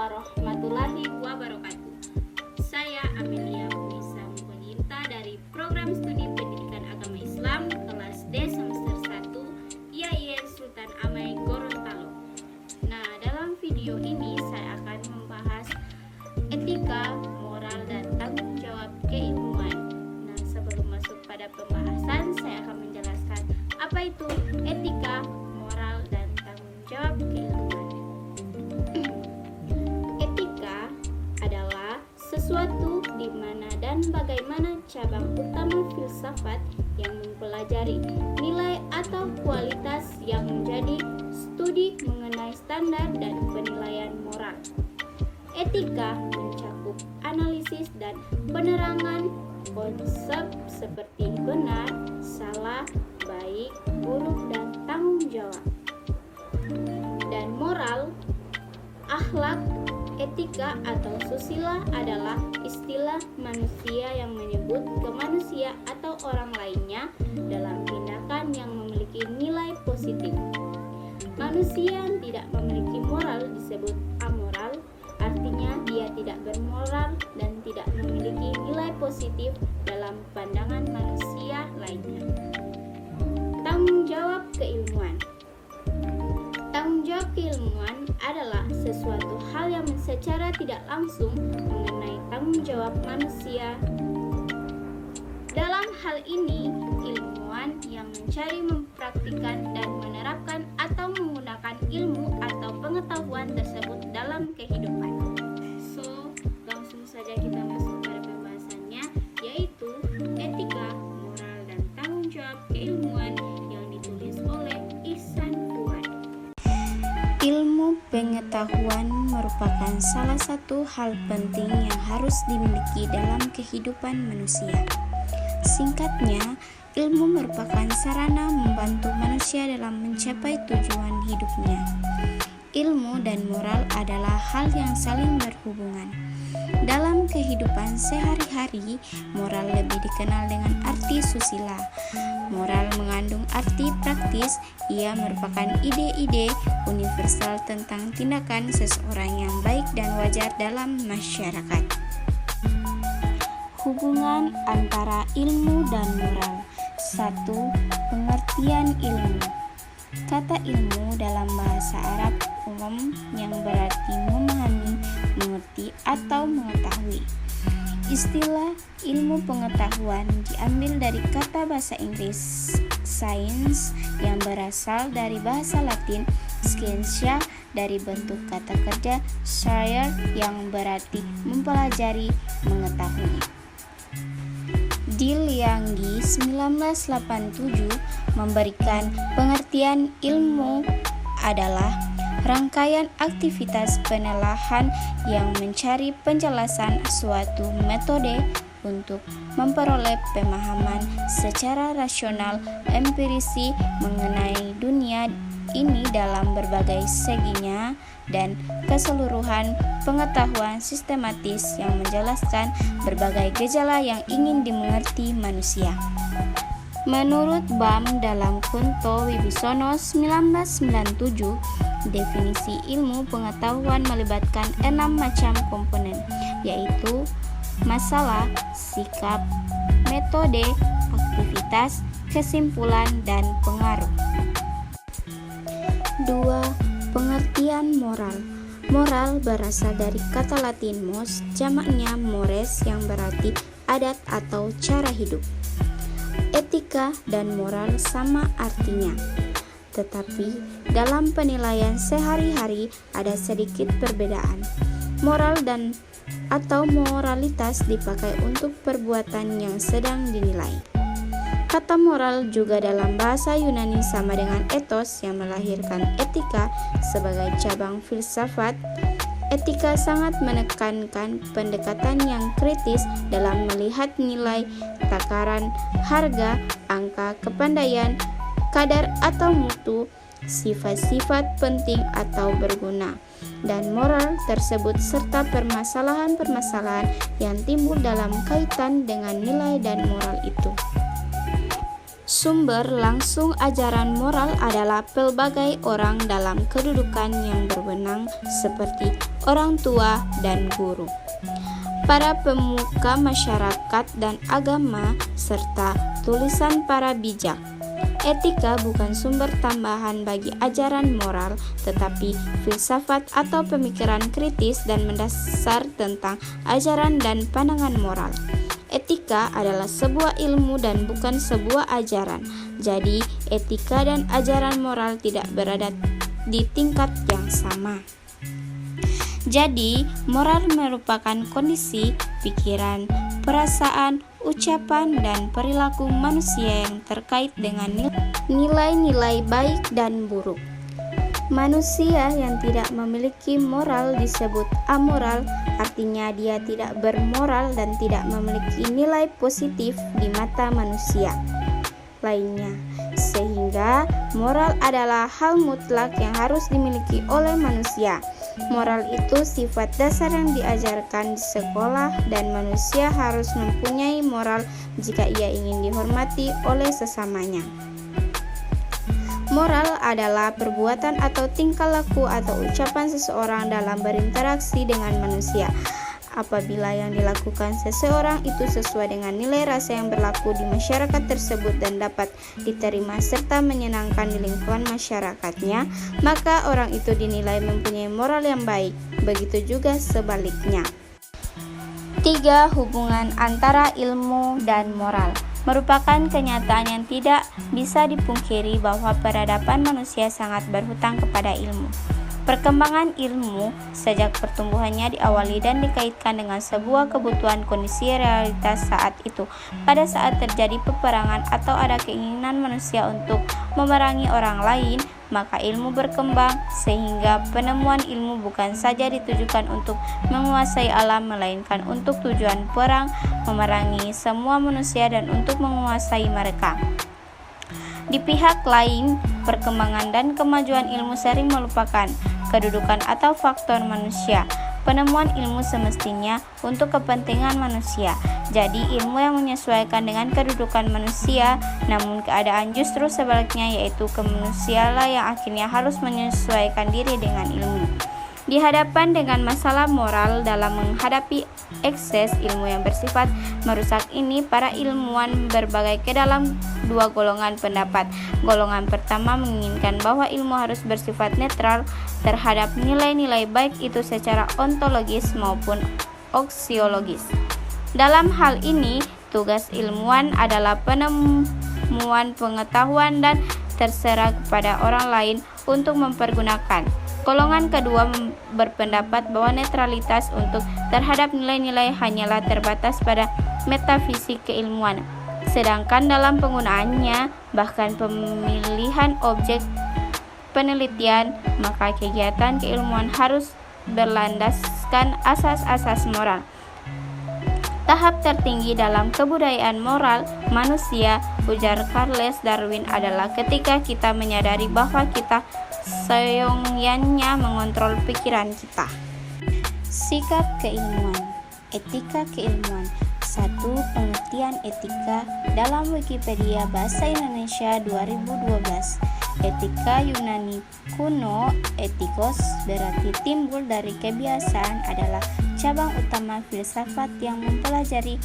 warahmatullahi wabarakatuh. Saya Amelia Unisa Mukolinta dari Program Studi Pendidikan Agama Islam kelas D semester 1 IAIN Sultan Amai Gorontalo. Nah, dalam video ini saya akan membahas etika, moral, dan tanggung jawab keilmuan. Nah, sebelum masuk pada pembahasan, saya akan menjelaskan apa itu etika, moral, dan tanggung jawab keilmuan. Etika adalah sesuatu di mana dan bagaimana cabang utama filsafat yang mempelajari nilai atau kualitas yang menjadi studi mengenai standar dan penilaian moral. Etika mencakup analisis dan penerangan konsep seperti benar, salah, baik, buruk, dan tanggung jawab. Dan moral, akhlak, etika atau susila adalah istilah manusia yang menyebut ke manusia atau orang lainnya dalam tindakan yang memiliki nilai positif. Manusia yang tidak memiliki moral disebut amoral, artinya dia tidak bermoral dan tidak memiliki nilai positif dalam pandangan manusia lainnya. Tanggung jawab keilmuan. Tanggung jawab keilmuan adalah sesuatu hal yang secara tidak langsung mengenai tanggung jawab manusia. Dalam hal ini, ilmuwan yang mencari, mempraktikkan, dan menerapkan atau menggunakan ilmu atau pengetahuan tersebut dalam kehidupan. So, langsung saja kita masuk pada pembahasannya, yaitu etika, moral, dan tanggung jawab keilmuan yang ditulis oleh Ihsan Fuad. Ilmu pengetahuan merupakan salah satu hal penting yang harus dimiliki dalam kehidupan manusia. Singkatnya, ilmu merupakan sarana membantu manusia dalam mencapai tujuan hidupnya. Ilmu dan moral adalah hal yang saling berhubungan. Dalam kehidupan sehari-hari, moral lebih dikenal dengan arti susila. Moral mengandung arti praktis, ia merupakan ide-ide universal tentang tindakan seseorang yang baik dan wajar dalam masyarakat. Hubungan antara ilmu dan moral. 1. Pengertian ilmu. Kata ilmu dalam bahasa Arab umum yang berarti memahami, mengerti, atau mengetahui. Istilah ilmu pengetahuan diambil dari kata bahasa Inggris science yang berasal dari bahasa Latin scientia dari bentuk kata kerja sciere yang berarti mempelajari, mengetahui. Dilianggi 1987 memberikan pengertian ilmu adalah rangkaian aktivitas penelaahan yang mencari penjelasan suatu metode untuk memperoleh pemahaman secara rasional empirisi mengenai dunia ini dalam berbagai seginya dan keseluruhan pengetahuan sistematis yang menjelaskan berbagai gejala yang ingin dimengerti manusia. Menurut BAM dalam Kunto Wibisono 1997, definisi ilmu pengetahuan melibatkan 6 macam komponen, yaitu masalah, sikap, metode, aktivitas, kesimpulan, dan pengaruh. 2. Pengertian moral. Moral berasal dari kata Latin mos, jamaknya mores yang berarti adat atau cara hidup. Etika dan moral sama artinya, tetapi dalam penilaian sehari-hari ada sedikit perbedaan. Moral dan atau moralitas dipakai untuk perbuatan yang sedang dinilai. Kata moral juga dalam bahasa Yunani sama dengan ethos yang melahirkan etika sebagai cabang filsafat. Etika sangat menekankan pendekatan yang kritis dalam melihat nilai, takaran, harga, angka, kepandaian, kadar atau mutu, sifat-sifat penting atau berguna, dan moral tersebut serta permasalahan-permasalahan yang timbul dalam kaitan dengan nilai dan moral itu. Sumber langsung ajaran moral adalah pelbagai orang dalam kedudukan yang berwenang seperti orang tua dan guru, para pemuka masyarakat dan agama, serta tulisan para bijak. Etika bukan sumber tambahan bagi ajaran moral, tetapi filsafat atau pemikiran kritis dan mendasar tentang ajaran dan pandangan moral. Etika adalah sebuah ilmu dan bukan sebuah ajaran. Jadi, etika dan ajaran moral tidak berada di tingkat yang sama. Jadi, moral merupakan kondisi, pikiran, perasaan, ucapan, dan perilaku manusia yang terkait dengan nilai-nilai baik dan buruk. Manusia yang tidak memiliki moral disebut amoral, artinya dia tidak bermoral dan tidak memiliki nilai positif di mata manusia lainnya. Sehingga moral adalah hal mutlak yang harus dimiliki oleh manusia. Moral itu sifat dasar yang diajarkan di sekolah dan manusia harus mempunyai moral jika ia ingin dihormati oleh sesamanya. Moral adalah perbuatan atau tingkah laku atau ucapan seseorang dalam berinteraksi dengan manusia. Apabila yang dilakukan seseorang itu sesuai dengan nilai rasa yang berlaku di masyarakat tersebut dan dapat diterima serta menyenangkan di lingkungan masyarakatnya, maka orang itu dinilai mempunyai moral yang baik. Begitu juga sebaliknya. 3. Hubungan antara ilmu dan moral merupakan kenyataan yang tidak bisa dipungkiri bahwa peradaban manusia sangat berhutang kepada ilmu. Perkembangan ilmu sejak pertumbuhannya diawali dan dikaitkan dengan sebuah kebutuhan kondisi realitas saat itu. Pada saat terjadi peperangan atau ada keinginan manusia untuk memerangi orang lain, maka ilmu berkembang sehingga penemuan ilmu bukan saja ditujukan untuk menguasai alam, melainkan untuk tujuan perang, memerangi semua manusia dan untuk menguasai mereka. Di pihak lain, perkembangan dan kemajuan ilmu sering melupakan kedudukan atau faktor manusia. Penemuan ilmu semestinya untuk kepentingan manusia. Jadi ilmu yang menyesuaikan dengan kedudukan manusia, namun keadaan justru sebaliknya, yaitu manusialah yang akhirnya harus menyesuaikan diri dengan ilmu. Di hadapan dengan masalah moral dalam menghadapi ekses ilmu yang bersifat merusak ini, para ilmuwan berbagi ke dalam dua golongan pendapat. Golongan pertama menginginkan bahwa ilmu harus bersifat netral terhadap nilai-nilai baik itu secara ontologis maupun aksiologis. Dalam hal ini, tugas ilmuwan adalah penemuan pengetahuan dan terserah kepada orang lain untuk mempergunakan. Golongan kedua berpendapat bahwa netralitas untuk terhadap nilai-nilai hanyalah terbatas pada metafisik keilmuan, sedangkan dalam penggunaannya, bahkan pemilihan objek penelitian, maka kegiatan keilmuan harus berlandaskan asas-asas moral. Tahap tertinggi dalam kebudayaan moral manusia, ujar Charles Darwin, adalah ketika kita menyadari bahwa kita seyogyanya mengontrol pikiran kita. Sikap keilmuan. Etika keilmuan. 1. Pengertian etika dalam Wikipedia Bahasa Indonesia 2012. Etika Yunani kuno, etikos berarti timbul dari kebiasaan, adalah cabang utama filsafat yang mempelajari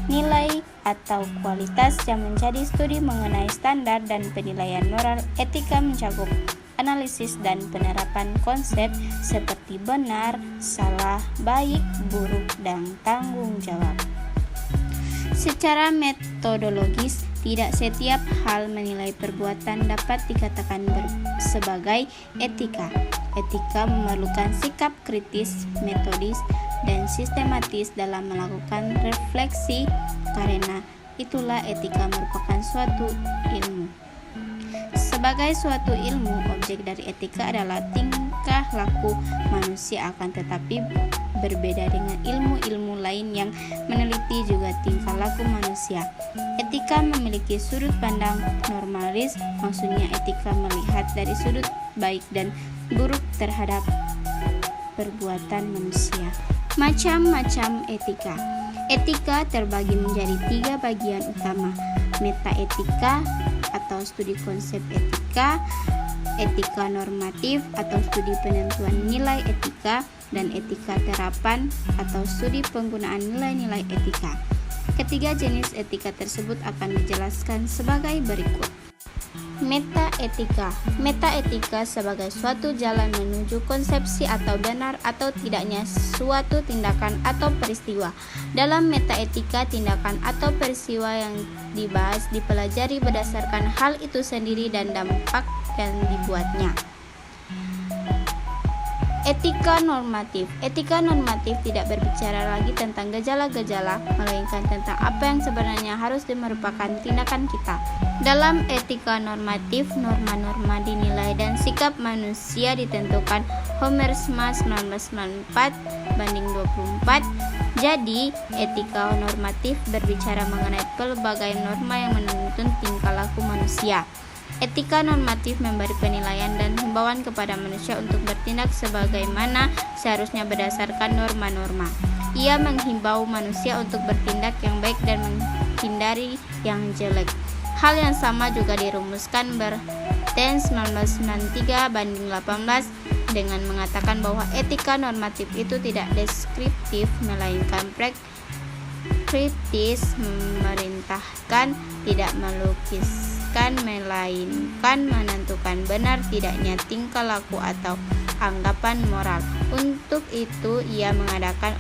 nilai atau kualitas yang menjadi studi mengenai standar dan penilaian moral. Etika mencakup analisis dan penerapan konsep seperti benar, salah, baik, buruk, dan tanggung jawab. Secara metodologis, tidak setiap hal menilai perbuatan dapat dikatakan sebagai etika. Etika memerlukan sikap kritis, metodis, dan sistematis dalam melakukan refleksi. Karena itulah etika merupakan suatu ilmu. Sebagai suatu ilmu, objek dari etika adalah tingkah laku manusia, akan tetapi berbeda dengan ilmu-ilmu lain yang meneliti juga tingkah laku manusia. Etika memiliki sudut pandang normalis, maksudnya etika melihat dari sudut baik dan buruk terhadap perbuatan manusia. Macam-macam etika. Etika terbagi menjadi 3 bagian utama: metaetika atau studi konsep etika, etika normatif atau studi penentuan nilai etika, dan etika terapan atau studi penggunaan nilai-nilai etika. Ketiga jenis etika tersebut akan dijelaskan sebagai berikut. Metaetika. Metaetika sebagai suatu jalan menuju konsepsi atau benar atau tidaknya suatu tindakan atau peristiwa. Dalam metaetika, tindakan atau peristiwa yang dibahas dipelajari berdasarkan hal itu sendiri dan dampak yang dibuatnya. Etika normatif. Etika normatif tidak berbicara lagi tentang gejala-gejala, melainkan tentang apa yang sebenarnya harus merupakan tindakan kita. Dalam etika normatif, norma-norma dinilai dan sikap manusia ditentukan Homersma 1994/24. Jadi, etika normatif berbicara mengenai pelbagai norma yang menuntun tingkah laku manusia. Etika normatif memberi penilaian dan himbauan kepada manusia untuk bertindak sebagaimana seharusnya berdasarkan norma-norma. Ia menghimbau manusia untuk bertindak yang baik dan menghindari yang jelek. Hal yang sama juga dirumuskan Berten 1993/18 dengan mengatakan bahwa etika normatif itu tidak deskriptif melainkan preskriptif, memerintahkan, tidak melukiskan melainkan menentukan benar tidaknya tingkah laku atau anggapan moral. Untuk itu ia mengadakan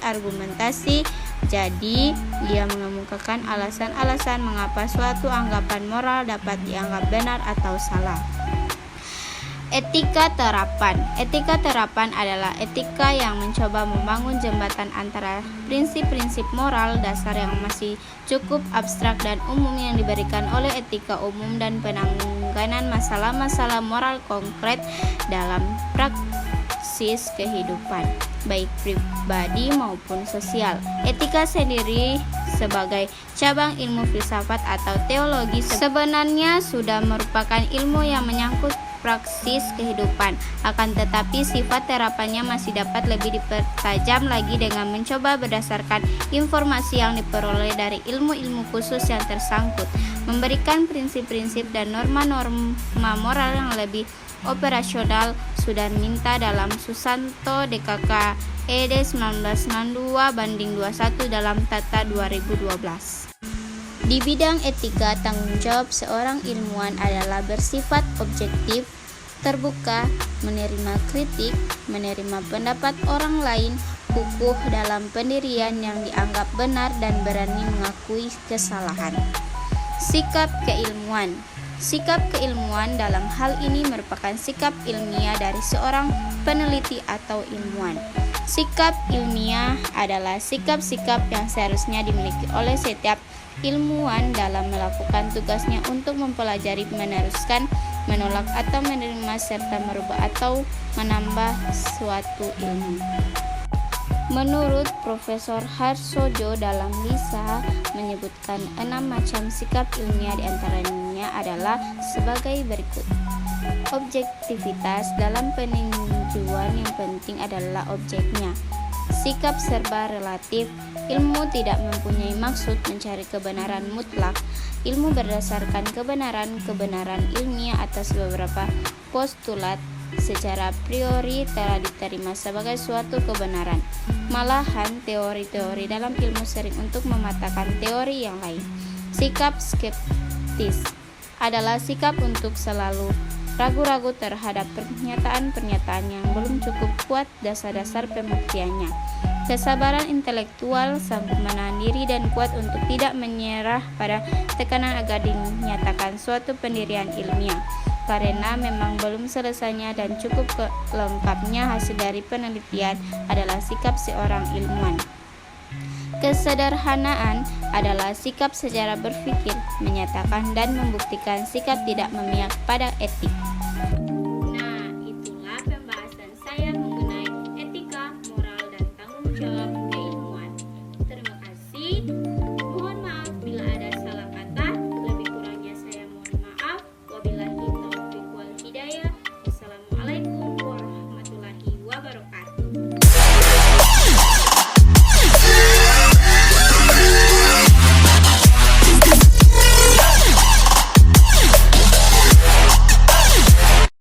argumentasi. Jadi ia mengemukakan alasan-alasan mengapa suatu anggapan moral dapat dianggap benar atau salah. Etika terapan. Etika terapan adalah etika yang mencoba membangun jembatan antara prinsip-prinsip moral dasar yang masih cukup abstrak dan umum yang diberikan oleh etika umum dan penanganan masalah-masalah moral konkret dalam praksis kehidupan, baik pribadi maupun sosial. Etika sendiri sebagai cabang ilmu filsafat atau teologi sebenarnya sudah merupakan ilmu yang menyangkut praksis kehidupan. Akan tetapi sifat terapannya masih dapat lebih dipertajam lagi dengan mencoba berdasarkan informasi yang diperoleh dari ilmu-ilmu khusus yang tersangkut, memberikan prinsip-prinsip dan norma-norma moral yang lebih operasional. Sudarminta dalam Susanto DKK ED 1962/21 dalam Tata 2012. Di bidang etika, tanggung jawab seorang ilmuwan adalah bersifat objektif, terbuka, menerima kritik, menerima pendapat orang lain, kukuh dalam pendirian yang dianggap benar, dan berani mengakui kesalahan. Sikap keilmuan. Sikap keilmuan dalam hal ini merupakan sikap ilmiah dari seorang peneliti atau ilmuwan. Sikap ilmiah adalah sikap-sikap yang seharusnya dimiliki oleh setiap ilmuwan dalam melakukan tugasnya untuk mempelajari, meneruskan, menolak atau menerima serta merubah atau menambah suatu ilmu. Menurut Profesor Harsojo dalam Lisa menyebutkan 6 macam sikap ilmiah, diantaranya adalah sebagai berikut. Objektivitas. Dalam peninjauan yang penting adalah objeknya. Sikap serba relatif. Ilmu tidak mempunyai maksud mencari kebenaran mutlak. Ilmu berdasarkan kebenaran ilmiah atas beberapa postulat secara priori telah diterima sebagai suatu kebenaran. Malahan teori-teori dalam ilmu sering untuk mematahkan teori yang lain. Sikap skeptis adalah sikap untuk selalu ragu-ragu terhadap pernyataan-pernyataan yang belum cukup kuat dasar-dasar pembuktiannya. Kesabaran intelektual, sanggup menahan diri dan kuat untuk tidak menyerah pada tekanan agar dinyatakan suatu pendirian ilmiah, karena memang belum selesainya dan cukup lengkapnya hasil dari penelitian adalah sikap seorang ilmuwan. Kesederhanaan adalah sikap secara berpikir, menyatakan dan membuktikan sikap tidak memihak pada etik.